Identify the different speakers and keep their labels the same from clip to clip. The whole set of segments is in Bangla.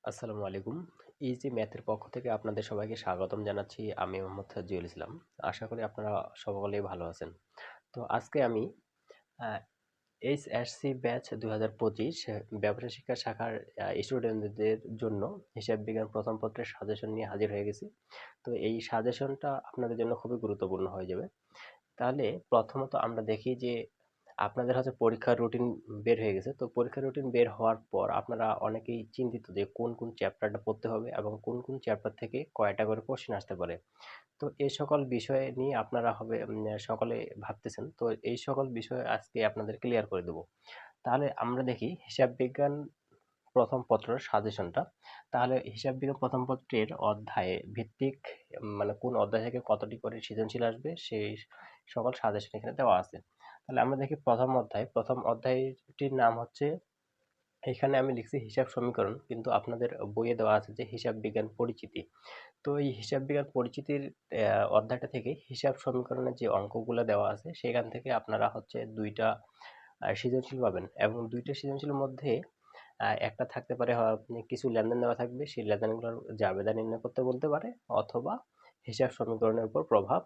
Speaker 1: আসসালামু আলাইকুম। ইজি ম্যাথের পক্ষ থেকে আপনাদের সবাইকে স্বাগতম জানাচ্ছি। আমি মোহাম্মদ তাজুল ইসলাম। আশা করি আপনারা সকলেই ভালো আছেন। তো আজকে আমি আ এইচএসসি ব্যাচ ২০২৫ ব্যবসায় শিক্ষা শাখার স্টুডেন্টদের জন্য হিসাব বিজ্ঞান প্রথম পত্রের সাজেশন নিয়ে হাজির হয়ে গেছি। তো এই সাজেশনটা আপনাদের জন্য খুবই গুরুত্বপূর্ণ হয়ে যাবে। তাহলে প্রথমত আমরা দেখি যে আপনাদের হচ্ছে পরীক্ষার রুটিন বের হয়ে গেছে। তো পরীক্ষার রুটিন বের হওয়ার পর আপনারা অনেকেই চিন্তিত যে কোন কোন চ্যাপ্টারটা পড়তে হবে এবং কোন কোন চ্যাপ্টার থেকে কয়টা করে কোশ্চেন আসতে পারে। তো এই সকল বিষয় নিয়ে আপনারা সকলে ভাবতেছেন। তো এই সকল বিষয় আজকে আপনাদের ক্লিয়ার করে দেব। তাহলে আমরা দেখি হিসাব বিজ্ঞান প্রথম পত্রের সাজেশনটা। তাহলে হিসাব বিজ্ঞান প্রথম পত্রের অধ্যায়ে ভিত্তিক মানে কোন অধ্যায় থেকে কতটি করে সৃজনশীল আসবে সেই সকল সাজেশন এখানে দেওয়া আছে। তাহলে আমরা দেখি প্রথম অধ্যায়টির নাম হচ্ছে, এখানে আমি লিখছি হিসাব সমীকরণ, কিন্তু আপনাদের বইয়ে দেওয়া আছে যে হিসাব বিজ্ঞান পরিচিতি। তো এই হিসাব বিজ্ঞান পরিচিতির অধ্যায়টা থেকে হিসাব সমীকরণের যে অঙ্কগুলো দেওয়া আছে সেখান থেকে আপনারা হচ্ছে দুইটা সৃজনশীল পাবেন এবং দুইটা সৃজনশীলের মধ্যে একটা থাকতে পারে আপনি কিছু লেনদেন দেওয়া থাকবে, সেই লেনদেনগুলোর জাবেদা নির্ণয় করতে বলতে পারে, অথবা হিসাব সমীকরণের উপর প্রভাব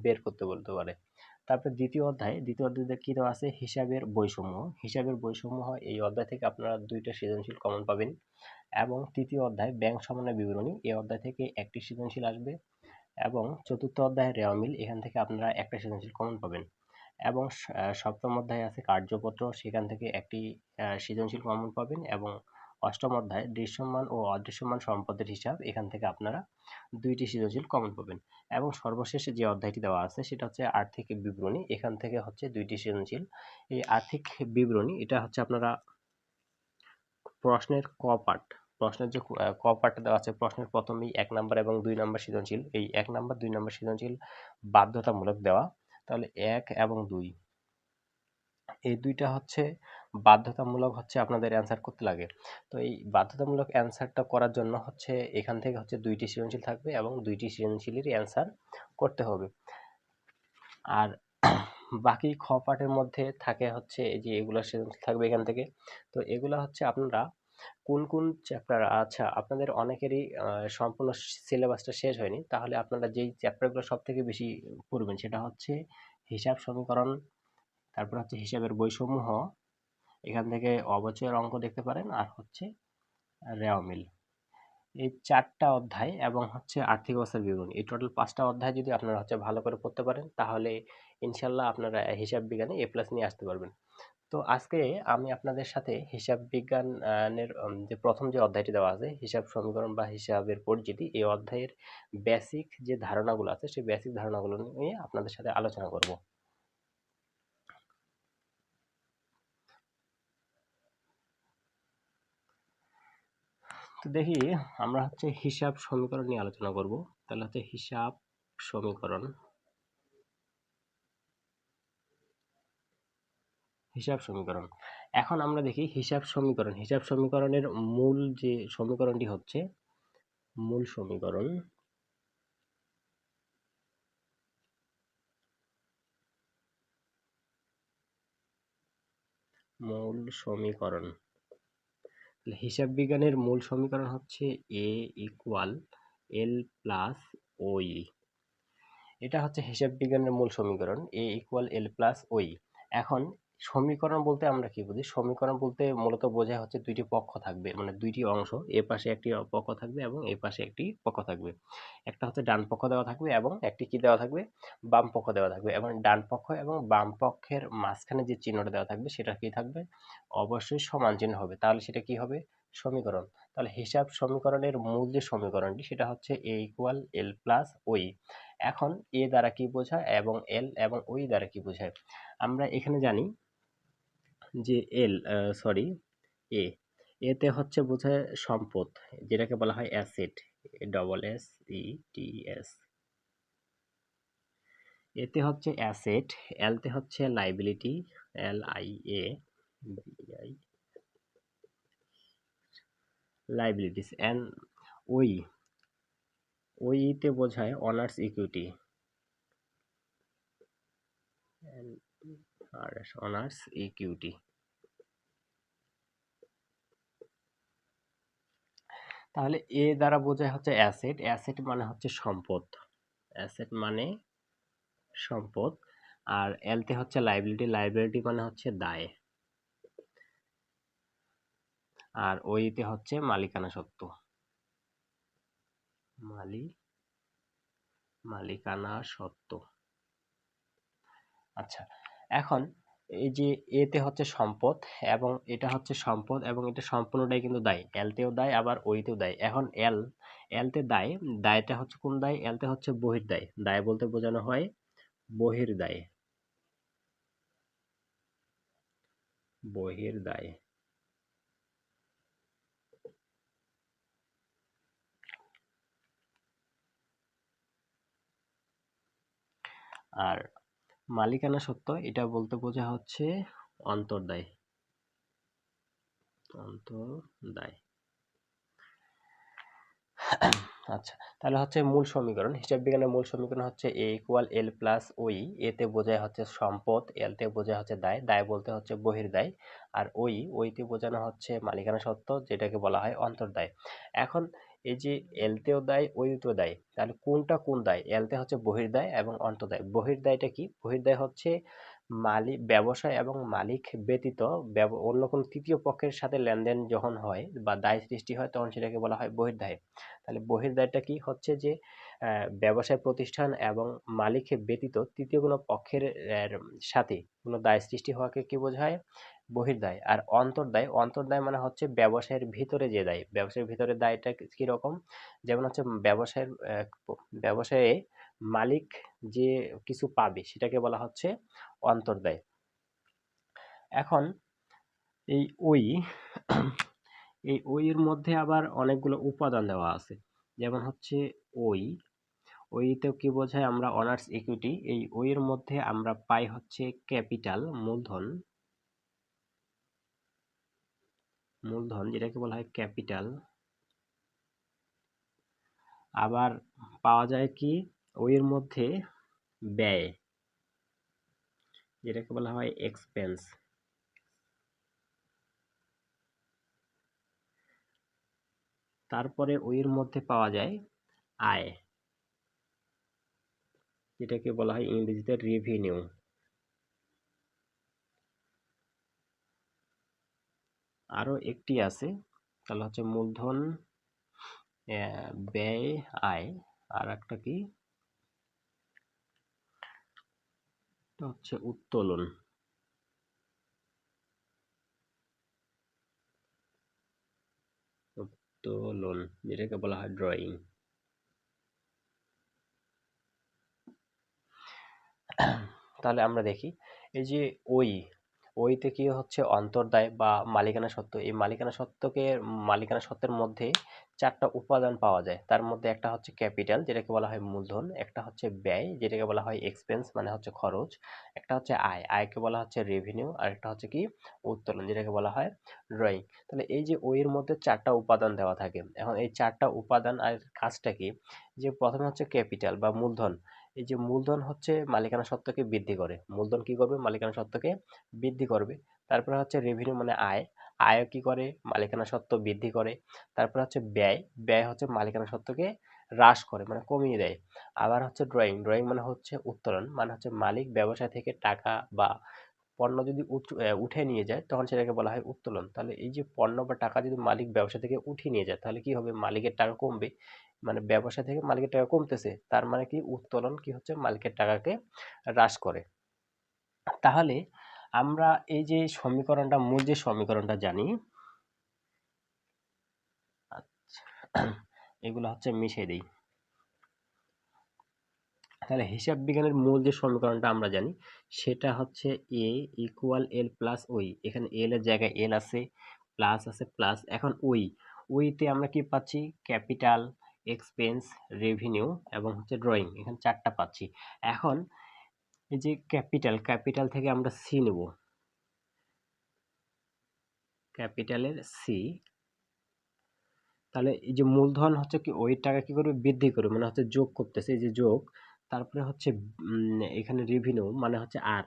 Speaker 1: বের করতে বলতে পারে। তারপর দ্বিতীয় অধ্যায়তে কি দেওয়া আছে, হিসাবের বৈষম্য এই অধ্যায় থেকে আপনারা দুইটা সৃজনশীল কমন পাবেন। এবং তৃতীয় অধ্যায় ব্যাংক সমন্বয় বিবরণী, এই অধ্যায় থেকে একটি সৃজনশীল আসবে। এবং চতুর্থ অধ্যায় রেওয়া মিল, এখান থেকে আপনারা একটা সৃজনশীল কমন পাবেন। এবং সপ্তম অধ্যায় আছে কার্যপত্র, সেখান থেকে একটি সৃজনশীল কমন পাবেন। এবং অষ্টম অধ্যায় দৃশ্যমান ও অদৃশ্যমান সম্পদের হিসাব, এখান থেকে আপনারা দুইটি সৃজনশীল কমন পাবেন। এবং সর্বশেষে যে অধ্যায়টি দেওয়া আছে সেটা হচ্ছে আর্থিক বিবরণী, এখান থেকে হচ্ছে দুইটি সৃজনশীল। এই আর্থিক বিবরণী এটা হচ্ছে আপনারা প্রশ্নের ক পার্ট, প্রশ্নের যে ক পার্টটা দেওয়া আছে, প্রশ্নের প্রথমেই ১ নাম্বার এবং ২ নাম্বার সৃজনশীল, এই ১ নাম্বার ২ নাম্বার সৃজনশীল বাধ্যতামূলক দেওয়া। তাহলে ১ এবং ২ এই দুইটা হচ্ছে বাধ্যতামূলক হচ্ছে আপনাদের অ্যান্সার করতে লাগে। তো এই বাধ্যতামূলক অ্যান্সারটা করার জন্য হচ্ছে এখান থেকে হচ্ছে দুইটি সৃজনশীল থাকবে এবং দুইটি সৃজনশীলেরই অ্যান্সার করতে হবে। আর বাকি খ পার্টের মধ্যে থাকে হচ্ছে এই যে এগুলো সৃজনশীল থাকবে এখান থেকে। তো এগুলা হচ্ছে আপনারা কোন কোন চ্যাপ্টার, আচ্ছা আপনাদের অনেকেরই সম্পূর্ণ সিলেবাসটা শেষ হয়নি, তাহলে আপনারা যেই চ্যাপ্টারগুলো সব থেকে বেশি পড়বেন সেটা হচ্ছে হিসাব সমীকরণ, তারপর হচ্ছে হিসাবের বৈষম্য, এখান থেকে অবচয়ের অঙ্ক দেখতে পারেন, আর হচ্ছে রেওয়া মিল। এই ৪টা অধ্যায় এবং হচ্ছে আর্থিক অবস্থার বিবরণী, এই টোটাল ৫টা অধ্যায় যদি আপনারা হচ্ছে ভালো করে পড়তে পারেন তাহলে ইনশাল্লাহ আপনারা হিসাব বিজ্ঞানে A+ নিয়ে আসতে পারবেন। তো আজকে আমি আপনাদের সাথে হিসাব বিজ্ঞান এর যে প্রথম যে অধ্যায়টি দেওয়া আছে হিসাব সমীকরণ বা হিসাবের পরিচিতি, এই অধ্যায়ের বেসিক যে ধারণাগুলো আছে সেই বেসিক ধারণাগুলো নিয়ে আপনাদের সাথে আলোচনা করব। তো দেখি আমরা হচ্ছে হিসাব সমীকরণ নিয়ে আলোচনা করব। তাহলে হচ্ছে সমীকরণ হিসাব সমীকরণ। এখন আমরা দেখি হিসাব সমীকরণের মূল যে সমীকরণটি হচ্ছে মূল সমীকরণ। মূল সমীকরণ হিসাব বিজ্ঞানের মূল সমীকরণ হচ্ছে এ ইকুয়াল এল প্লাস ওই। এটা হচ্ছে হিসাব বিজ্ঞানের মূল সমীকরণ, এ ইকুয়াল এল প্লাস ওই। এখন সমীকরণ বলতে আমরা কি বুঝি, সমীকরণ বলতে মূলত বোঝায় হচ্ছে দুইটি পক্ষ থাকবে, মানে দুইটি অংশ, এ পাশে একটি পক্ষ থাকবে এবং এই পাশে একটি পক্ষ থাকবে। একটা হচ্ছে ডান পক্ষ দেওয়া থাকবে এবং একটি কি দেওয়া থাকবে, বাম পক্ষ দেওয়া থাকবে। এবং ডান পক্ষ এবং বাম পক্ষের মাঝখানে যে চিহ্নটা দেওয়া থাকবে সেটা কি থাকবে, অবশ্যই সমান চিহ্ন হবে, তাহলে সেটা কি হবে, সমীকরণ। তাহলে হিসাব সমীকরণের মূল যে সমীকরণটি সেটা হচ্ছে এ ইকুয়াল এল প্লাস ওই। এখন এ দ্বারা কি বোঝায় এবং এল এবং ওই দ্বারা কি বোঝায়, আমরা এখানে জানি যে সরি এ, এতে হচ্ছে বোঝায় সম্পদ, যেটাকে বলা হয় অ্যাসেট, SSETS। এতে হচ্ছে অ্যাসেট, এলতে হচ্ছে লাইবিলিটি, LIA লাইবিলিটিস, এন্ড ওই, ওইতে বোঝায় অনার্স ইকুইটি, অনার্স ইকুইটি। তাহলে এ দ্বারা বোঝায় হচ্ছে অ্যাসেট, অ্যাসেট মানে হচ্ছে সম্পদ, অ্যাসেট মানে সম্পদ। আর এলতে হচ্ছে লাইবিলিটি, লাইবিলিটি মানে হচ্ছে দায়। আর ওইতে হচ্ছে মালিকানা সত্ত্ব, মালিকানা সত্ত্ব। আচ্ছা, এখন এই যে এতে হচ্ছে সম্পদ, এবং এটা হচ্ছে সম্পদ, এবং এটা সম্পূর্ণটাই কিন্তু দায়, এলতেও দায় আবার ওইতেও দায়। এখন এলতে দায়, দায়টা হচ্ছে কোন দায়? এলতে হচ্ছে বহির্দায়, দায় বলতে বোঝানো হয় বহির্দায়, বহির্দায়। আর মালিকানা সত্ত্ব এটা বলতে বোঝা হচ্ছে অন্তর্দায়, অন্তর্দায়। আচ্ছা, তাহলে হচ্ছে মূল সমীকরণ, হিসাব বিজ্ঞানের মূল সমীকরণ হচ্ছে এ ইকুয়াল এল প্লাস ওই। এতে বোঝায় হচ্ছে সম্পদ, এলতে বোঝায় হচ্ছে দায়, দায় বলতে হচ্ছে বহির্দায়, আর ওইতে বোঝানো হচ্ছে মালিকানা সত্ত্ব, যেটাকে বলা হয় অন্তর্দায়। এখন এই যে এলতেও দায় ওইতেও দায়, তাহলে কোনটা কোন দায়? এলতে হচ্ছে বহির্দায় এবং অন্তর্দায়। বহির্দায়টা কি? বহির্দায় হচ্ছে মালিক, ব্যবসায় এবং মালিক ব্যতীত অন্য কোনো তৃতীয় পক্ষের সাথে লেনদেন যখন হয় বা দায় সৃষ্টি হয়, তখন সেটাকে বলা হয় বহির্দায়। তাহলে বহির্দায়টা কি হচ্ছে? যে ব্যবসায় প্রতিষ্ঠান এবং মালিক ব্যতীত তৃতীয় কোনো পক্ষের সাথে কোনো দায় সৃষ্টি হওয়াকে কি বোঝায়? বহির্দায়। আর অন্তর্দায়, অন্তর্দায় মানে হচ্ছে ব্যবসায়ের ভিতরে যে দায়, ব্যবসায়ের ভিতরে দায়টা কিরকম? যেমন হচ্ছে ব্যবসায়ে মালিক যে কিছু পাবে সেটাকে বলা হচ্ছে অন্তর্দায়। এখন এই ওই এই ওইয়ের মধ্যে আবার অনেকগুলো উপাদান দেওয়া আছে। যেমন হচ্ছে ওই, ওইতে কি বোঝায়? আমরা অনার্স ইকুইটি। এই ওইয়ের মধ্যে আমরা পাই হচ্ছে ক্যাপিটাল, মূলধন, মূলধন যেটাকে বলা হয় ক্যাপিটাল। আবার পাওয়া যায় কি ওইয়ের মধ্যে? ব্যয়, যেটাকে বলা হয় এক্সপেন্স। তারপরে ওইয়ের মধ্যে পাওয়া যায় আয়, যেটাকে বলা হয় ইংরেজিতে রেভিনিউ। আরো একটি আছে, তাহলে হচ্ছে মূলধন, ব্যয়, আয়। আর একটা কি? এটা হচ্ছে উত্তোলন, উত্তোলন যেটাকে বলা হয় ড্রয়িং। তাহলে আমরা দেখি এই যে ওই, ওইতে কি হচ্ছে অন্তর্দায় বা মালিকানা সত্ত্ব। এই মালিকানা সত্ত্বের মধ্যে চারটা উপাদান পাওয়া যায়। তার মধ্যে একটা হচ্ছে ক্যাপিটাল, যেটাকে বলা হয় মূলধন, একটা হচ্ছে ব্যয়, যেটাকে বলা হয় এক্সপেন্স মানে হচ্ছে খরচ, একটা হচ্ছে আয়, আয়কে বলা হচ্ছে রেভিনিউ, আর একটা হচ্ছে কি উত্তোলন, যেটাকে বলা হয় ড্রয়িং। তাহলে এই যে ওইয়ের মধ্যে চারটা উপাদান দেওয়া থাকে। এখন এই চারটা উপাদান আর কাজটা কি? যে প্রথমে হচ্ছে ক্যাপিটাল বা মূলধন। এই যে মূলধন হচ্ছে মালিকানা সত্ত্বকে বৃদ্ধি করে, মূলধন কি করবে? মালিকানা সত্ত্বকে বৃদ্ধি করবে। তারপরে হচ্ছে রেভিনিউ মানে আয়, আয় কি করে? মালিকানা সত্ত্ব বৃদ্ধি করে। তারপরে হচ্ছে ব্যয়, ব্যয় হচ্ছে মালিকানা সত্ত্বকে হ্রাস করে মানে কমিয়ে দেয়। আবার হচ্ছে ড্রয়িং, ড্রয়িং মানে হচ্ছে উত্তোলন, মানে হচ্ছে মালিক ব্যবসা থেকে টাকা বা পণ্য যদি উঠে নিয়ে যায়, তখন সেটাকে বলা হয় উত্তোলন। তাহলে এই যে পণ্য বা টাকা যদি মালিক ব্যবসা থেকে উঠিয়ে নিয়ে যায়, তাহলে কি হবে? মালিকের টাকা কমবে, মানে ব্যবসা থেকে মালিকের টাকা কমতেছে, তার মানে কি উত্তোলন কি হচ্ছে? মালিকের টাকাকে হ্রাস করে। তাহলে আমরা এই যে সমীকরণটা, মূল যে সমীকরণটা জানি, আচ্ছা, এগুলো হচ্ছে মিশিয়ে দিই। তাহলে হিসাব বিজ্ঞানের মূল যে সমীকরণটা আমরা জানি, সেটা হচ্ছে এ ইকুয়াল এল প্লাস ওই। এখানে এল এর জায়গায় এল আছে, প্লাস আছে, প্লাস। এখন ওইতে আমরা কি পাচ্ছি? ক্যাপিটাল, এক্সপেন্স, রেভিনিউ এবং হচ্ছে ড্রয়িং, এখানে চারটা পাচ্ছি। এখন এই যে ক্যাপিটাল, ক্যাপিটাল থেকে আমরা সি নেব, ক্যাপিটালের সি। তাহলে এই যে মূলধন হচ্ছে কি ওই টাকা কি করবে? বৃদ্ধি করবে, মানে হচ্ছে যোগ করতেছে, এই যে যোগ। তারপরে হচ্ছে এখানে রেভিনিউ মানে হচ্ছে আর,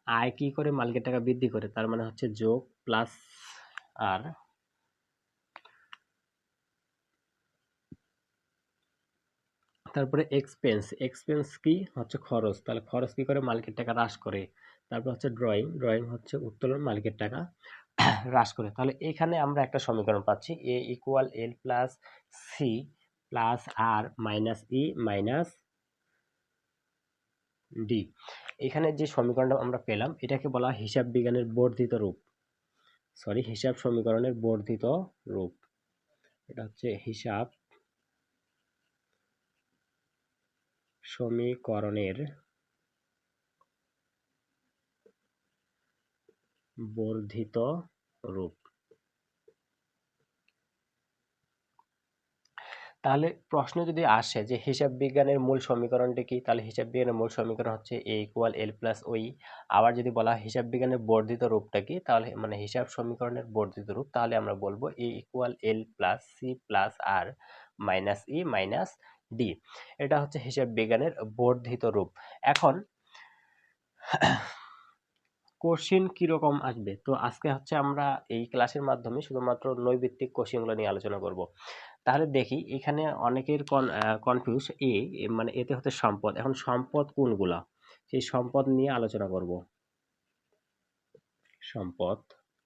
Speaker 1: আয় কি করে? মালিকের টাকা বৃদ্ধি করে, তার মানে হচ্ছে যোগ প্লাস আর। তারপরে এক্সপেন্স, এক্সপেন্স কি হচ্ছে খরচ, তাহলে খরচ কি করে, মালিকের টাকা হ্রাস করে। তারপর হচ্ছে ড্রয়িং, ড্রয়িং হচ্ছে উত্তোলন, মালিকের টাকা হ্রাস করে। তাহলে এখানে আমরা একটা সমীকরণ পাচ্ছি, এ ইকুয়াল এল প্লাস সি প্লাস আর মাইনাস ই মাইনাস ডি। এখানে যে সমীকরণটা আমরা পেলাম এটাকে বলা হয় হিসাব বিজ্ঞানের বর্ধিত রূপ, হিসাব সমীকরণের বর্ধিত রূপ। এটা হচ্ছে হিসাব সমীকরণের বর্ধিত রূপ। তাহলে প্রশ্ন যদি আসে যে হিসাব বিজ্ঞানের মূল সমীকরণটি কি, তাহলে হিসাব বিজ্ঞানের মূল সমীকরণ হচ্ছে এ ইকুয়াল এল প্লাস ওই। আবার যদি বলা হয় হিসাব বিজ্ঞানের বর্ধিত রূপটা কি, তাহলে মানে হিসাব সমীকরণের বর্ধিত রূপ, তাহলে আমরা বলবো এ ইকুয়াল এল প্লাস সি প্লাস আর মাইনাস ই মাইনাস ডি। এটা হচ্ছে হিসাব বিজ্ঞানের বর্ধিত রূপ। এখন কোশ্চিন কিরকম আসবে, তো আজকে হচ্ছে আমরা এই ক্লাসের মাধ্যমে শুধুমাত্র নৈর্ব্যক্তিক কোশ্চিনগুলো নিয়ে আলোচনা করব। তাহলে দেখি এখানে অনেকের কনফিউজ, মানে এতে হচ্ছে সম্পদ, এখন সম্পদ কোনগুলা, সেই সম্পদ নিয়ে আলোচনা করব। সম্পদ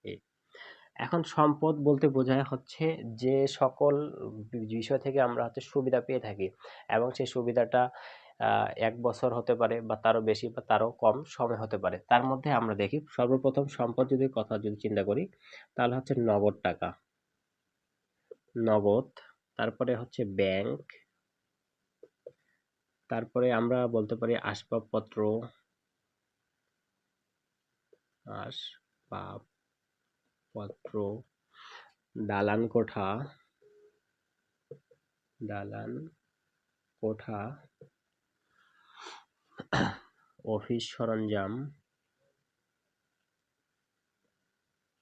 Speaker 1: এ, এখন সম্পদ বলতে বোঝায় হচ্ছে যে সকল বিষয় থেকে আমরা হচ্ছে সুবিধা পেয়ে থাকি, এবং সেই সুবিধাটা 1 বছর হতে পারে বা তারও বেশি বা তারও কম সময় হতে পারে। তার মধ্যে আমরা দেখি সর্বপ্রথম সম্পদ যদি চিন্তা করি, তাহলে হচ্ছে নগদ টাকা, নগদ। তারপরে হচ্ছে ব্যাংক, তারপরে আমরা বলতে পারি আসবাবপত্র, আসবাবপত্র, দালান কোঠা, দালান কোঠা, অফিস সরঞ্জাম,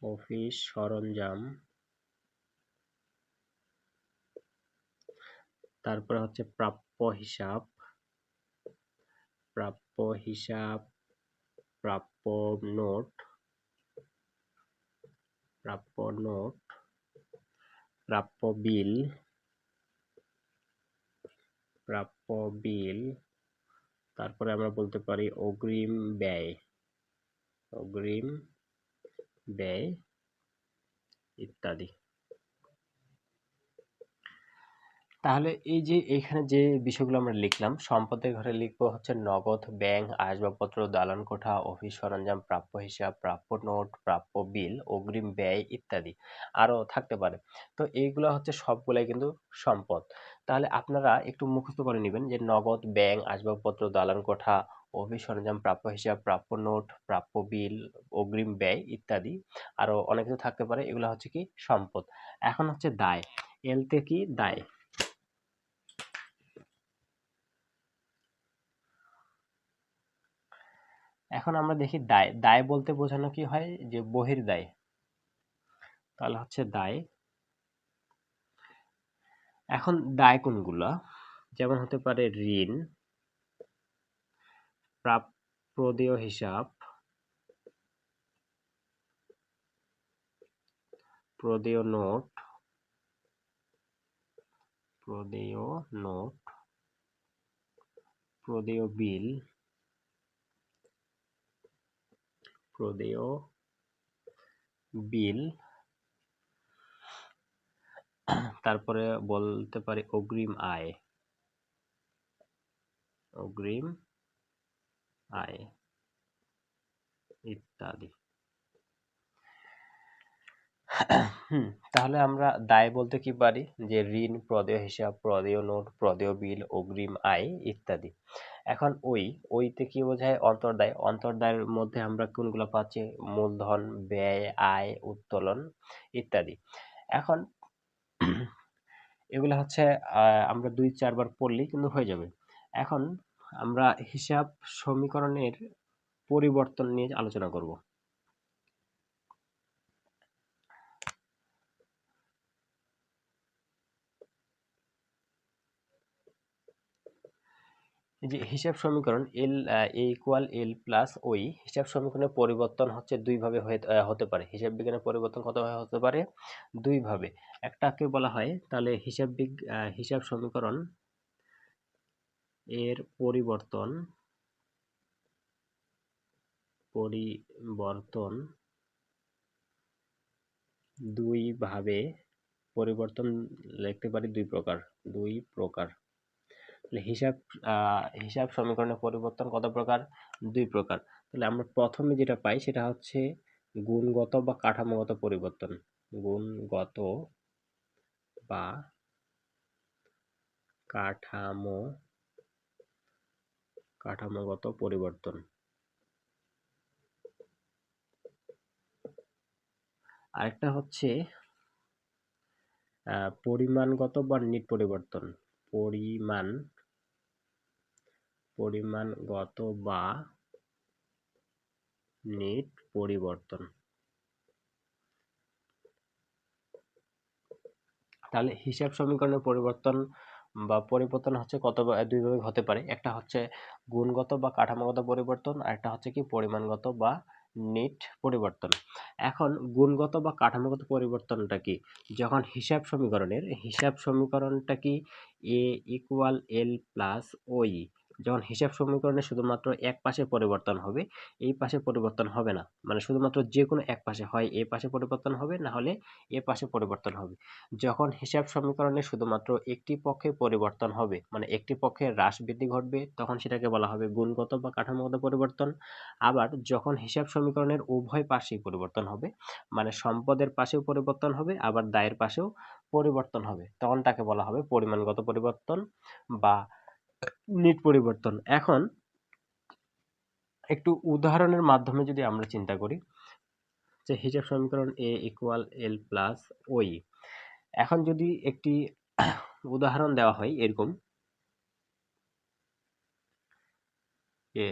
Speaker 1: অফিস সরঞ্জাম, তারপরে হচ্ছে প্রাপ্য হিসাব, প্রাপ্য হিসাব, প্রাপ্য নোট, প্রাপ্য নোট, প্রাপ্য বিল, প্রাপ্য বিল, তারপরে আমরা বলতে পারি অগ্রিম ব্যয়, অগ্রিম ব্যয় ইত্যাদি। তাহলে এই যে এখানে যে বিষয়গুলো আমরা লিখলাম, সম্পদের ঘরে লিখবো হচ্ছে নগদ, ব্যাংক, আসবাবপত্র, দালান কোঠা, অফিস সরঞ্জাম, প্রাপ্য হিসাব, প্রাপ্য নোট, প্রাপ্য বিল, অগ্রিম ব্যয় ইত্যাদি, আরো থাকতে পারে। তো এইগুলো হচ্ছে সবগুলাই কিন্তু সম্পদ। তাহলে আপনারা একটু মুখস্থ করে নেবেন যে নগদ, ব্যাংক, আসবাবপত্র, দালান কোঠা, অফিস সরঞ্জাম, প্রাপ্য হিসাব, প্রাপ্য নোট, প্রাপ্য বিল, অগ্রিম ব্যয় ইত্যাদি, আরো অনেক কিছু থাকতে পারে, এগুলো হচ্ছে কি সম্পদ। এখন হচ্ছে দায়, এলতে কি দায়। এখন আমরা দেখি দায়, দায় বলতে বোঝানো কি হয়, যে বহির্দায়। তাহলে হচ্ছে দায়। এখন দায় কোনগুলা, যেমন হতে পারে ঋণ, প্রদেয় হিসাব, প্রদেয় নোট, প্রদেয় নোট, প্রদেয় বিল, প্রদেয় বিল, তারপরে বলতে পারি অগ্রিম আয়, অগ্রিম আয় ইত্যাদি। তাহলে আমরা দায় বলতে কি পারি, যে ঋণ, প্রদেয় হিসাব, প্রদেয় নোট, প্রদেয় বিল, অগ্রিম আয় ইত্যাদি। এখন ওইতে কি বোঝায়, অন্তর্দায়। অন্তর্দায়ের মধ্যে আমরা কোনগুলো পাচ্ছি, মূলধন, ব্যয়, আয়, উত্তোলন ইত্যাদি। এখন এগুলো হচ্ছে আমরা 2-4 বার পড়লেই কিন্তু হয়ে যাবে। এখন আমরা হিসাব সমীকরণের পরিবর্তন নিয়ে আলোচনা করব। যে হিসাব সমীকরণ এল এ ইকুয়াল এল প্লাস ওই, হিসাব সমীকরণের পরিবর্তন হচ্ছে দুই ভাবে হতে পারে। হিসাব বিজ্ঞানের পরিবর্তন কত ভাবে হতে পারে, দুই ভাবে। একটাকে বলা হয়, তাহলে হিসাব সমীকরণ এর পরিবর্তন দুই ভাবে পরিবর্তন লিখতে পারি দুই প্রকার। হিসাব সমীকরণের পরিবর্তন কত প্রকার? দুই প্রকার। তাহলে আমরা প্রথমে যেটা পাই সেটা হচ্ছে গুণগত বা কাঠামোগত পরিবর্তন। গুণগত বা কাঠামোগত পরিবর্তন। আরেকটা হচ্ছে পরিমাণগত বা নিট পরিবর্তন। পরিমাণগত বা নিট পরিবর্তন। তাহলে হিসাব সমীকরণের পরিবর্তন বা পরিবর্তন হচ্ছে দুই ভাবে হতে পারে। একটা হচ্ছে গুণগত বা কাঠামোগত পরিবর্তন, আর একটা হচ্ছে কি পরিমাণগত বা নিট পরিবর্তন। এখন গুণগত বা কাঠামোগত পরিবর্তনটা কি? যখন হিসাব সমীকরণটা কি এ ইকুয়াল এল প্লাস ওই, যখন হিসাব সমীকরণে শুধুমাত্র এক পাশে পরিবর্তন হবে, এই পাশে পরিবর্তন হবে না, মানে শুধুমাত্র যে কোনো এক পাশে, হয় এ পাশে পরিবর্তন হবে না হলে এ পাশে পরিবর্তন হবে। যখন হিসাব সমীকরণে শুধুমাত্র একটি পক্ষে পরিবর্তন হবে, মানে একটি পক্ষে হ্রাস বৃদ্ধি ঘটবে, তখন সেটাকে বলা হবে গুণগত বা কাঠামোগত পরিবর্তন। আবার যখন হিসাব সমীকরণের উভয় পাশেই পরিবর্তন হবে, মানে সম্পদের পাশেও পরিবর্তন হবে আবার দায়ের পাশেও পরিবর্তন হবে, তখন তাকে বলা হবে পরিমাণগত পরিবর্তন বা নিট পরিবর্তন। এখন একটু উদাহরণের মাধ্যমে যদি আমরা চিন্তা করি যে হিসাব সমীকরণ এ ইকুয়াল এল প্লাস ওই, এখন যদি একটি উদাহরণ দেওয়া হয় এরকম যে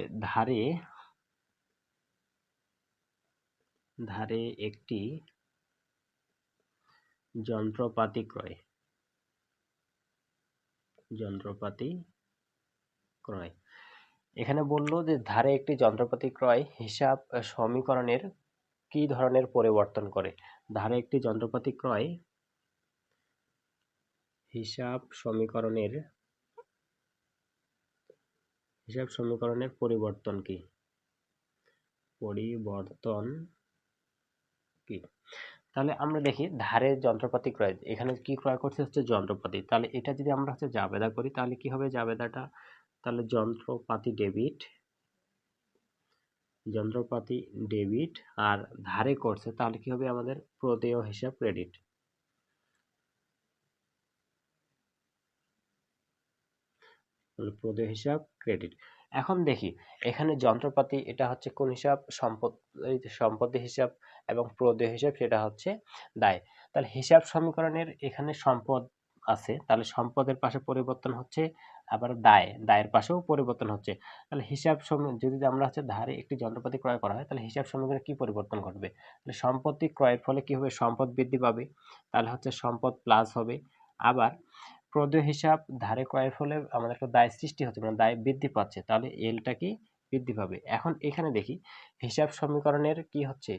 Speaker 1: ধারে একটি যন্ত্রপাতি ক্রয়। এখানে বললো যে ধারে একটি যন্ত্রপাতি ক্রয় হিসাব সমীকরণের কি ধরনের পরিবর্তন করে? ধারে একটি যন্ত্রপাতি ক্রয় হিসাব সমীকরণের পরিবর্তন কি? তাহলে আমরা দেখি ধারে যন্ত্রপাতি ক্রয়, এখানে কি ক্রয় করছে হচ্ছে যন্ত্রপাতি। তাহলে এটা যদি আমরা হচ্ছে জাবেদা করি তাহলে কি হবে জাবেদাটা? তাহলে যন্ত্রপাতি ডেবিট আর ধারে করছে তাহলে কি হবে আমাদের প্রদেয় হিসাব ক্রেডিট। প্রদেয় হিসাব ক্রেডিট। এখন দেখি এখানে যন্ত্রপাতি এটা হচ্ছে কোন হিসাব? সম্পত্তি হিসাব, এবং প্রদেয় হিসাব সেটা হচ্ছে দায়। তাহলে হিসাব সমীকরণের এখানে সম্পদ আছে, তাহলে সম্পদের পাশে পরিবর্তন হচ্ছে, আবার দায়ের পাশেও পরিবর্তন হচ্ছে। তাহলে যদি আমরা হচ্ছে ধারে একটি যন্ত্রপাতি ক্রয় করা হয় তাহলে হিসাব সমীকরণে কি পরিবর্তন ঘটবে? তাহলে সম্পত্তি ক্রয়ের ফলে কি হবে? সম্পদ বৃদ্ধি পাবে, তাহলে হচ্ছে সম্পদ প্লাস হবে। আবার প্রদেয় হিসাব ধারে ক্রয়ের ফলে আমাদের একটা দায় সৃষ্টি হচ্ছে, মানে দায় বৃদ্ধি পাচ্ছে, তাহলে এলটা কি বৃদ্ধি পাবে। এখন এখানে দেখি হিসাব সমীকরণের কি হচ্ছে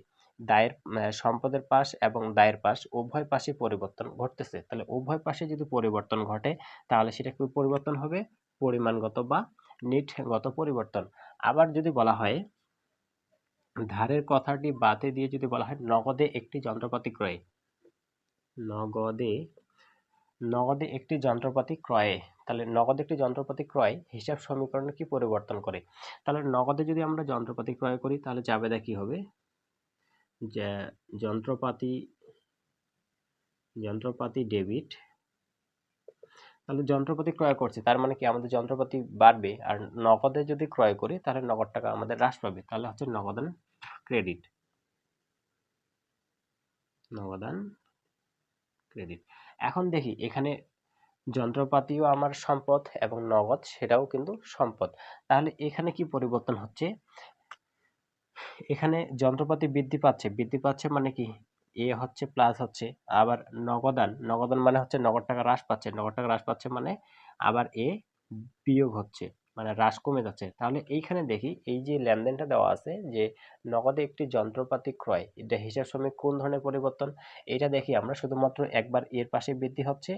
Speaker 1: সম্পদের পাশ এবং দায়ের পাশ উভয় পাশে পরিবর্তন ঘটতেছে। তাহলে উভয় পাশে যদি পরিবর্তন ঘটে তাহলে সেটা কি পরিবর্তন হবে? পরিমাণগত বা নিটগত পরিবর্তন। আবার যদি বলা হয় ধারের কথাটি বাদে দিয়ে যদি বলা হয় নগদে একটি যন্ত্রপাতি ক্রয়, নগদে একটি যন্ত্রপাতি ক্রয়ে, তাহলে নগদে একটি যন্ত্রপাতি ক্রয় হিসাব সমীকরণে কি পরিবর্তন করে? তাহলে নগদে যদি আমরা যন্ত্রপাতি ক্রয় করি তাহলে জাবেদা কি হবে? যে যন্ত্রপাতি ডেবিট, তাহলে যন্ত্রপাতি ক্রয় করছি তার মানে কি আমাদের যন্ত্রপাতি বাড়বে, আর নগদে যদি ক্রয় করি তাহলে নগদ টাকা আমাদের হ্রাস পাবে, তাহলে হচ্ছে নগদান ক্রেডিট। এখন দেখি এখানে যন্ত্রপাতিও আমার সম্পদ এবং নগদ সেটাও কিন্তু সম্পদ। তাহলে এখানে কি পরিবর্তন হচ্ছে? এখানে যন্ত্রপাতি বৃদ্ধি পাচ্ছে মানে কি এ হচ্ছে প্লাস হচ্ছে, আবার নগদান মানে হচ্ছে নগদ টাকা হ্রাস পাচ্ছে মানে আবার এ বিয়োগ হচ্ছে, মানে হ্রাস কমে যাচ্ছে। তাহলে এইখানে দেখি এই যে লেনদেনটা দেওয়া আছে যে নগদে একটি যন্ত্রপাতি ক্রয়, এটা হিসাব সমীকরণে কোন ধরনের পরিবর্তন? এটা দেখি আমরা শুধুমাত্র একবার এর পাশে বৃদ্ধি হচ্ছে,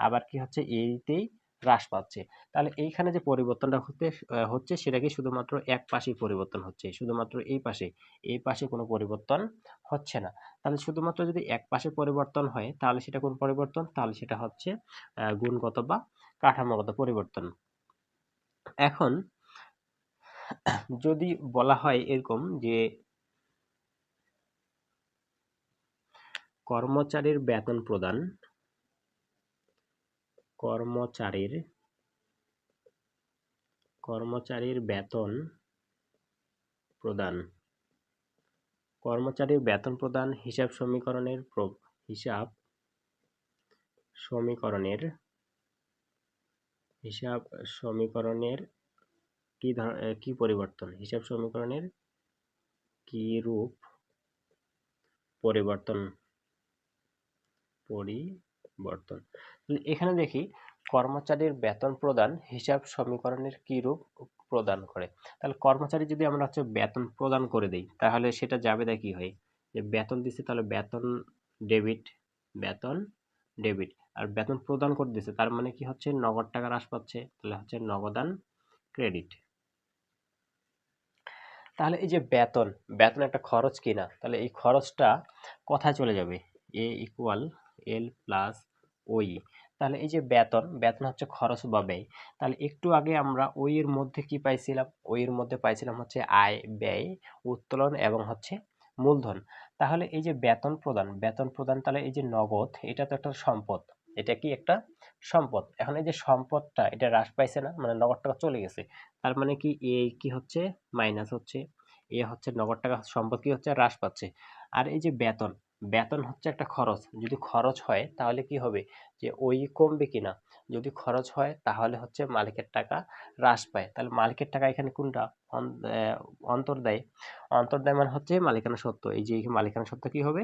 Speaker 1: আবার কি হচ্ছে এইতেই হ্রাস পাচ্ছে। তাহলে এইখানে যে পরিবর্তনটা হচ্ছে সেটা কি শুধুমাত্র এক পাশেই পরিবর্তন হচ্ছে, শুধুমাত্র এই পাশে কোনো পরিবর্তন হচ্ছে না। তাহলে শুধুমাত্র যদি এক পাশে পরিবর্তন হয় তাহলে সেটা কোন পরিবর্তন? তাহলে সেটা হচ্ছে গুণগত বা কাঠামোগত পরিবর্তন। এখন যদি বলা হয় এরকম যে কর্মচারীর বেতন প্রদান, কর্মচারীর বেতন প্রদান, কর্মচারীর বেতন প্রদান হিসাব সমীকরণের কি পরিবর্তন? হিসাব সমীকরণের কি রূপ পরিবর্তন? এখানে দেখি কর্মচারীর বেতন প্রদান হিসাব সমীকরণের কি রূপ প্রদান করে। তাহলে কর্মচারী যদি আমরা হচ্ছে বেতন প্রদান করে দেই তাহলে সেটা জাবেদা কি হয়? যে বেতন দিচ্ছে তাহলে ডেবিট বেতন ডেবিট আর বেতন প্রদান করে দিচ্ছে তার মানে কি হচ্ছে নগদ টাকা হ্রাস পাচ্ছে, তাহলে হচ্ছে নগদান ক্রেডিট। তাহলে এই যে বেতন একটা খরচ কিনা, তাহলে এই খরচটা কোথায় চলে যাবে? এ ইকুয়াল এল প্লাস ওই। তাহলে এই যে বেতন হচ্ছে খরচ বা ব্যয়। তাহলে একটু আগে আমরা ওই এর মধ্যে কি পাইছিলাম? ওই এর মধ্যে পাইছিলাম হচ্ছে আয়, ব্যয়, উত্তোলন এবং হচ্ছে মূলধন। তাহলে এই যে বেতন প্রদান তাহলে এই যে নগদ, এটা তো একটা সম্পদ। এটা কি একটা সম্পদ? এখন এই যে সম্পদটা এটা হ্রাস পাইছে না, মানে নগদ টাকা চলে গেছে। তার মানে কি কি হচ্ছে? মাইনাস হচ্ছে। হচ্ছে নগদ টাকা সম্পদ কি হচ্ছে? হ্রাস পাচ্ছে। আর এই যে বেতন হচ্ছে একটা খরচ। যদি খরচ হয় তাহলে কি হবে? যে ওই কমবে কিনা? যদি খরচ হয় তাহলে হচ্ছে মালিকের টাকা হ্রাস পায়। তাহলে মালিকের টাকা এখানে কোনটা? অন্তর্দায়। অন্তর্দায় মানে হচ্ছে মালিকানা সত্ত্ব। এই যে মালিকানা সত্ত্ব কি হবে?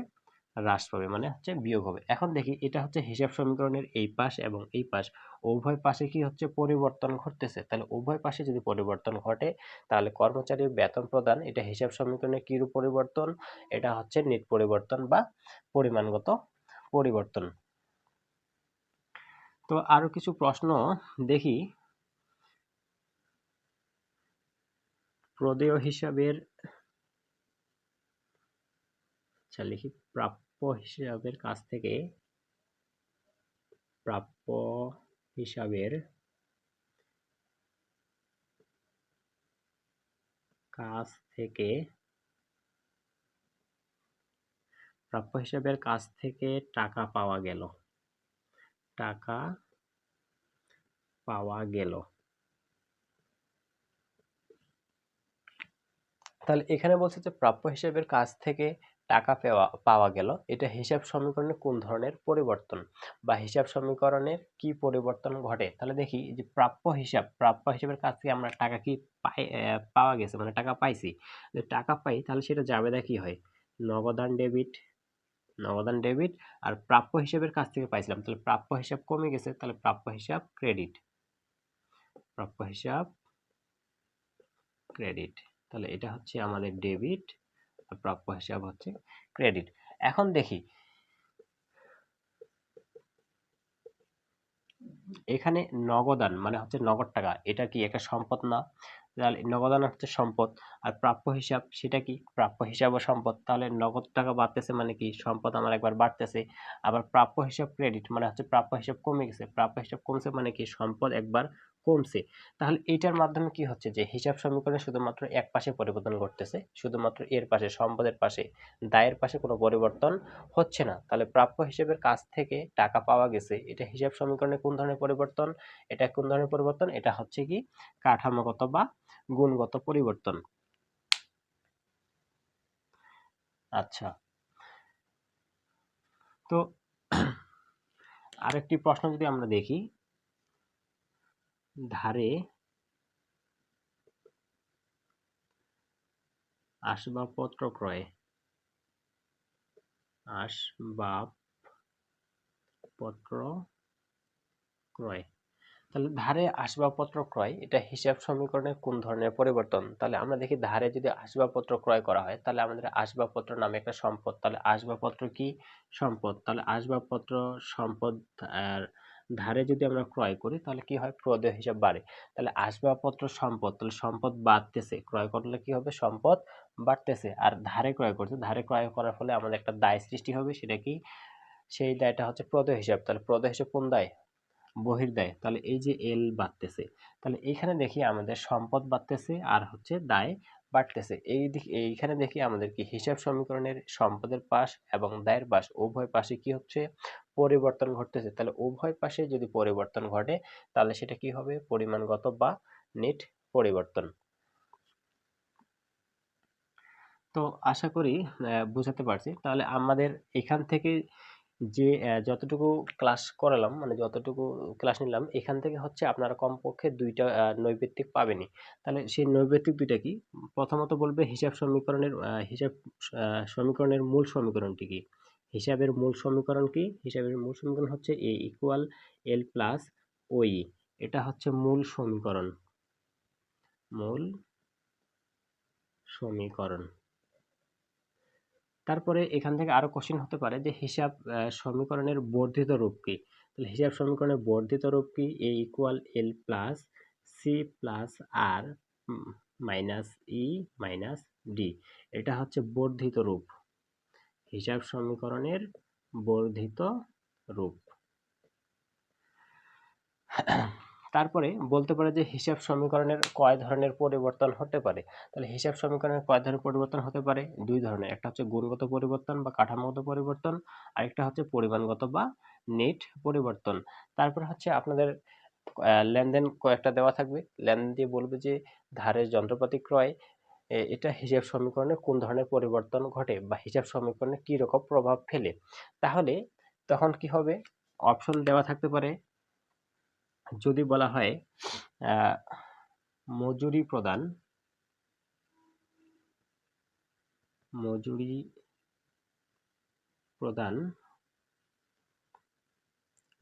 Speaker 1: হ্রাস পাবে, মানে হচ্ছে বিয়োগ হবে। এখন দেখি এটা হচ্ছে হিসাব সমীকরণের এই পাশ এবং এই পাশ, উভয় পাশে কি হচ্ছে? পরিবর্তন ঘটতেছে। তাহলে উভয় পাশে যদি পরিবর্তন ঘটে তাহলে কর্মচারীর বেতন প্রদান এটা হিসাব সমীকরণের কি রূপ পরিবর্তন? এটা হচ্ছে নেট পরিবর্তন বা পরিমাণগত পরিবর্তন। তো আরো কিছু প্রশ্ন দেখি। প্রদেয় হিসাবের লিখি প্রাপ্য হিসাবের কাছ থেকে প্রাপ্য হিসাবের কাছ থেকে টাকা পাওয়া গেল। তাহলে এখানে বলছে যে প্রাপ্য হিসাবের কাছ থেকে টাকা পাওয়া গেল, এটা হিসাব সমীকরণে কোন ধরনের পরিবর্তন বা হিসাব সমীকরণের কি পরিবর্তন ঘটে? তাহলে দেখি যে প্রাপ্য হিসাবের কাছ থেকে আমরা টাকা কি পাওয়া গেছে, মানে টাকা পাইছি। যদি টাকা পাই তাহলে সেটা জাবেদা কি হয়? নগদান ডেবিট। আর প্রাপ্য হিসাবের কাছ থেকে পাইছিলাম, তাহলে প্রাপ্য হিসাব কমে গেছে, তাহলে প্রাপ্য হিসাব ক্রেডিট। তাহলে এটা হচ্ছে আমাদের ডেবিট আর প্রাপ্য হিসাব হচ্ছে ক্রেডিট। এখন দেখি এখানে নগদান মানে হচ্ছে নগদ টাকা, এটা কি একটা সম্পদ না? তাহলে নগদান হচ্ছে সম্পদ। আর প্রাপ্য হিসাব সেটা কি? প্রাপ্য হিসাবও সম্পদ। তাহলে নগদ টাকা বাড়তেছে মানে কি? সম্পদ আমার একবার বাড়তেছে। আবার প্রাপ্য হিসাব ক্রেডিট মানে হচ্ছে প্রাপ্য হিসাব কমে গেছে। প্রাপ্য হিসাব কমছে মানে কি? সম্পদ একবার কমছে। তাহলে এইটার মাধ্যমে কি হচ্ছে? যে হিসাব সমীকরণে শুধুমাত্র এক পাশে পরিবর্তন ঘটতেছে, শুধুমাত্র এর পাশে, সম্পদের পাশে, দায়ের পাশে কোনো পরিবর্তন হচ্ছে না। তাহলে প্রাপ্য হিসেবের কাছ থেকে টাকা পাওয়া গেছে, এটা হিসাব সমীকরণে কোন ধরনের পরিবর্তন? এটা কোন ধরনের পরিবর্তন? এটা হচ্ছে কি কাঠামোগত বা গুণগত পরিবর্তন। আচ্ছা, তো আরেকটি প্রশ্ন যদি আমরা দেখি, ধারে আসবাবপত্র ক্রয় তাহলে ধারে আসবাবপত্র ক্রয় এটা হিসাব সমীকরণের কোন ধরনের পরিবর্তন? তাহলে আমরা দেখি ধারে যদি আসবাবপত্র ক্রয় করা হয় তাহলে আমাদের আসবাবপত্র নামে একটা সম্পদ, তাহলে আসবাবপত্র কি? সম্পদ। তাহলে আসবাবপত্র সম্পদ আর ধারে যদি আমরা ক্রয় করি তাহলে কি হয়, প্রদেয় হিসাব বাড়ে। তাহলে আসবাবপত্র সম্পদ, তাহলে সম্পদ বাড়তেছে, ক্রয় করলে কি হবে, সম্পদ বাড়তেছে। আর ধারে ক্রয় করছে, ধারে ক্রয় করার ফলে আমাদের একটা দায় সৃষ্টি হবে, সেটা কি, সেই দায়টা হচ্ছে প্রদেয় হিসাব। তাহলে প্রদেয় হিসাব কোন দায়, বহির্দায়। তাহলে এই যে এল বাড়তেছে, তাহলে এইখানে দেখি আমাদের সম্পদ বাড়তেছে আর হচ্ছে দায় বাড়তেছে। এই দিক এইখানে দেখি আমাদের কি হিসাব সমীকরণের সম্পদের পাশ এবং দায়ের পাশ উভয় পাশে কি হচ্ছে, পরিবর্তন ঘটতেছে। তাহলে উভয় পাশে যদি পরিবর্তন ঘটে তাহলে সেটা কি হবে, পরিমাণগত বা নেট পরিবর্তন। তো আশা করি বুঝাতে পারছি। তাহলে আমাদের এখান থেকে যে যতটুকু ক্লাস করালাম, মানে যতটুকু ক্লাস নিলাম, এখান থেকে হচ্ছে আপনারা কমপক্ষে দুইটা নৈবেত্তিক পাবেনই। তাহলে সেই নৈবেত্তিক দুইটা কি, প্রথমত বলবে হিসাব সমীকরণের হিসাব সমীকরণের মূল সমীকরণটি কি। হিসাবের মূল সমীকরণ কি, হিসাবের মূল সমীকরণ হচ্ছে এ ইকুয়াল এল প্লাস ওই, এটা হচ্ছে মূল সমীকরণ, মূল সমীকরণ। তারপরে এখান থেকে আরো কোশ্চেন হতে পারে যে হিসাব সমীকরণের বর্ধিত রূপ কি। তাহলে হিসাব সমীকরণের বর্ধিত রূপ কি, এ ইকুয়াল এল প্লাস সি প্লাস আর মাইনাস ই মাইনাস ডি, এটা হচ্ছে বর্ধিত রূপ, হিসাব সমীকরণের বর্ধিত রূপ। তারপরে বলতে পারে যে হিসাব সমীকরণের কয় ধরনের পরিবর্তন হতে পারে। তাহলে হিসাব সমীকরণের কয় ধরনের পরিবর্তন হতে পারে, দুই ধরনের, একটা হচ্ছে গুণগত পরিবর্তন বা কাঠামোগত পরিবর্তন, আরেকটা হচ্ছে পরিমাণগত বা নেট পরিবর্তন। তারপরে হচ্ছে আপনাদের লেনদেন কয়েকটা দেওয়া থাকবে, লেনদেন দিয়ে বলবে যে ধারের যন্ত্রপাতি ক্রয়, এটা হিসাব সমীকরণে কোন ধরনের পরিবর্তন ঘটে বা হিসাব সমীকরণে কি রকম প্রভাব ফেলে। তাহলে তখন কি হবে, অপশন দেওয়া থাকতে পারে, যদি বলা হয় আহ, মজুরি প্রদান, মজুরি প্রদান,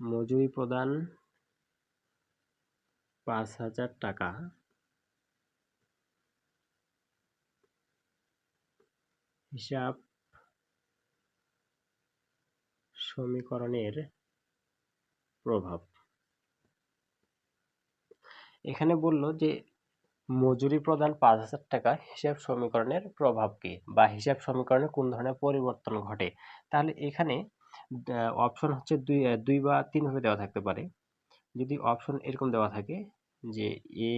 Speaker 1: মজুরি প্রদান ৫,০০০ টাকা, হিসাব সমীকরণের প্রভাব। এখানে বলল যে মজুরি প্রদান ৫,০০০ টাকা হিসাব সমীকরণের প্রভাব কি, বা হিসাব সমীকরণে কোন ধরনের পরিবর্তন ঘটে। তাহলে এখানে অপশন হচ্ছে দুই বা তিন ভাবে দেওয়া থাকতে পারে। যদি অপশন এরকম দেওয়া থাকে যে A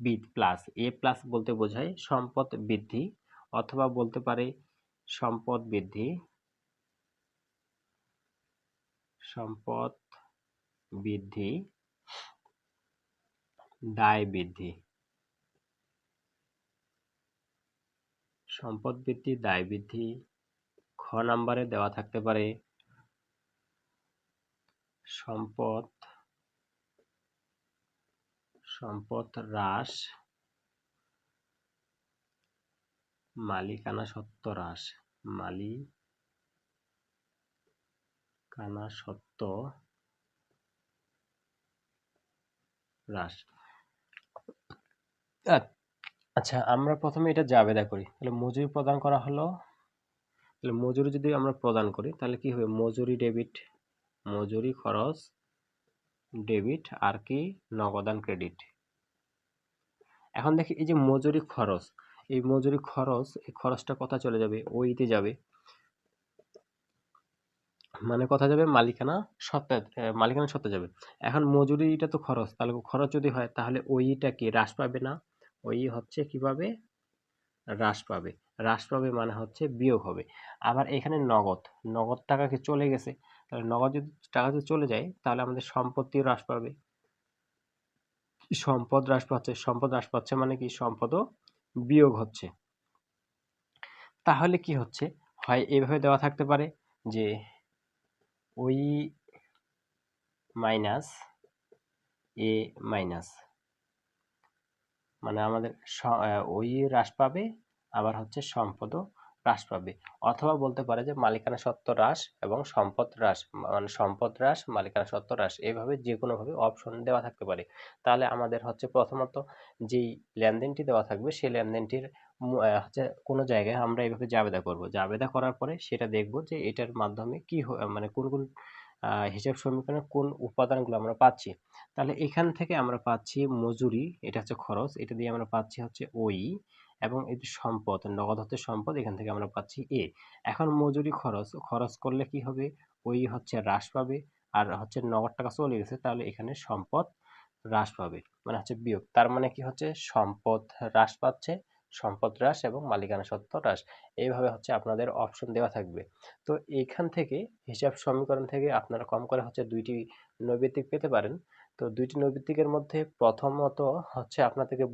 Speaker 1: B plus, A plus বলতে বোঝায় সম্পদ বৃদ্ধি, অথবা বলতে পারে সম্পদ বৃদ্ধি, সম্পদ বৃদ্ধি, দায় বৃদ্ধি, সম্পদ বৃদ্ধি, দায় বৃদ্ধি। খ নাম্বারে দেওয়া থাকতে পারে সম্পদ, সম্পদ হ্রাস, মালিকানা সত্ত্ব হ্রাস, মালিকানা সত্ত্ব হ্রাস। আচ্ছা, আমরা প্রথমে এটা জাবেদা করি। তাহলে মজুরি প্রদান করা হলো, তাহলে মজুরি যদি আমরা প্রদান করি তাহলে কি হবে, মজুরি ডেবিট, মজুরি খরচ ডেবিট, আর কি নগদান ক্রেডিট। এখন দেখি এই যে মজুরি খরচ, এই মজুরি খরচ, এই খরচটা কোথায় চলে যাবে, ওইতে যাবে, মানে কোথায় যাবে, মালিকানা সত্ত্বে, মালিকানা সত্ত্বে যাবে। এখন মজুরিটা তো খরচ, তাহলে খরচ যদি হয় তাহলে ওইটা কি হ্রাস পাবে না, ওই হচ্ছে কিভাবে হ্রাস পাবে, হ্রাস পাবে মানে হচ্ছে বিয়োগ হবে। আবার এখানে নগদ, নগদ টাকা কি চলে গেছে, তাহলে নগদ যদি টাকা যদি চলে যায় তাহলে আমাদের সম্পত্তিও হ্রাস পাবে, সম্পদ হ্রাস পাচ্ছে, সম্পদ হ্রাস পাচ্ছে মানে কি সম্পদও বিয়োগ হচ্ছে। তাহলে কি হচ্ছে, হয় এভাবে দেওয়া থাকতে পারে যে ওই মাইনাস এ মাইনাস, মানে আমাদের ওই হ্রাস পাবে, আবার হচ্ছে সম্পদও হ্রাস পাবে। অথবা বলতে পারে যে মালিকানা সত্ত্ব হ্রাস এবং সম্পদ হ্রাস, মানে সম্পদ হ্রাস মালিকানা সত্ত্ব হ্রাস, এইভাবে যে কোনো ভাবে অপশন দেওয়া থাকতে পারে। তাহলে আমাদের হচ্ছে প্রথমত যেই লেনদেনটি দেওয়া থাকবে সেই লেনদেনটির হচ্ছে কোনো জায়গায় আমরা এইভাবে জাবেদা করব, জাবেদা করার পরে সেটা দেখব যে এটার মাধ্যমে কি মানে কোন কোন হিসাব সমীকরণের কোন উপাদানগুলো আমরা পাচ্ছি। তাহলে এখান থেকে আমরা পাচ্ছি মজুরি, এটা হচ্ছে খরচ, এটা দিয়ে আমরা পাচ্ছি হচ্ছে ওই, এবং এই যে সম্পদ, নগদ হচ্ছে সম্পদ, এখান থেকে আমরা পাচ্ছি এ। এখন মজুরি খরচ, খরচ করলে কি হবে, ওই হচ্ছে হ্রাস পাবে, আর হচ্ছে নগদ টাকা চলে গেছে, তাহলে এখানে সম্পদ হ্রাস পাবে, মানে হচ্ছে বিয়োগ। তার মানে কি হচ্ছে, সম্পদ হ্রাস পাচ্ছে, সম্পদ হ্রাস এবং মালিকানা সত্ত্ব হ্রাস। এইভাবে হচ্ছে আপনাদের অপশন দেওয়া থাকবে। তো এইখান থেকে হিসাব সমীকরণ থেকে আপনারা কম করে হচ্ছে দুইটি নৈবেতিক পেতে পারেন। তো দুইটি নৈবেতিকের মধ্যে প্রথমত হচ্ছে আপনাদেরকে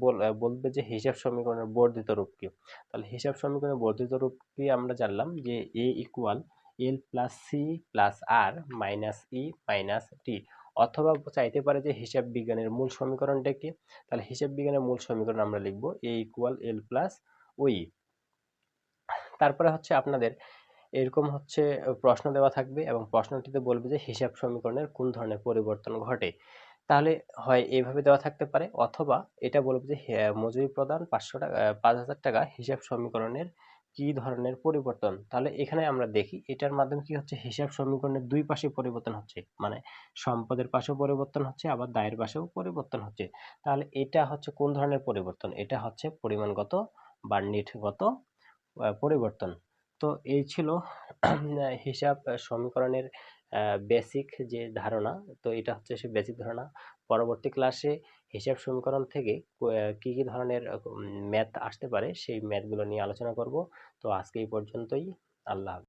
Speaker 1: বলবে যে হিসাব সমীকরণের বর্ধিত রূপ কি। তাহলে হিসাব সমীকরণের বর্ধিত রূপ কি আমরা জানলাম যে এ ইকুয়াল এল প্লাস সি প্লাস আর মাইনাস ই মাইনাস টি, অথবা চাইতে পারে যে হিসাব বিজ্ঞানের মূল সমীকরণটা কি। তাহলে হিসাব বিজ্ঞানের মূল সমীকরণ আমরা লিখবো এ ইকুয়াল এল প্লাস ওই। তারপরে হচ্ছে আপনাদের এরকম হচ্ছে প্রশ্ন দেওয়া থাকবে, এবং প্রশ্নটিতে বলবে যে হিসাব সমীকরণের কোন ধরনের পরিবর্তন ঘটে। তাহলে হয় এইভাবে দেওয়া থাকতে পারে, অথবা এটা বলবে যে মজুরি প্রদান 500 টাকা, 5,000 টাকা, হিসাব সমীকরণের কি ধরনের পরিবর্তন। তাহলে এখানে আমরা দেখি এটার মাধ্যমে কি হচ্ছে, হিসাব সমীকরণের দুই পাশে পরিবর্তন হচ্ছে, মানে সম্পদের পাশেও পরিবর্তন হচ্ছে, আবার দায়ের পাশেও পরিবর্তন হচ্ছে। তাহলে এটা হচ্ছে কোন ধরনের পরিবর্তন, এটা হচ্ছে পরিমাণগত বা নিটগত পরিবর্তন। তো এই ছিল হিসাব সমীকরণের বেসিক যে ধারণা। তো এটা হচ্ছে সে বেসিক ধারণা। পরবর্তী ক্লাসে হিসাব সমীকরণ থেকে কি কি ধরনের ম্যাথ আসতে পারে সেই ম্যাথগুলো নিয়ে আলোচনা করব। তো আজকে এই পর্যন্তই। আল্লাহ হাফেজ।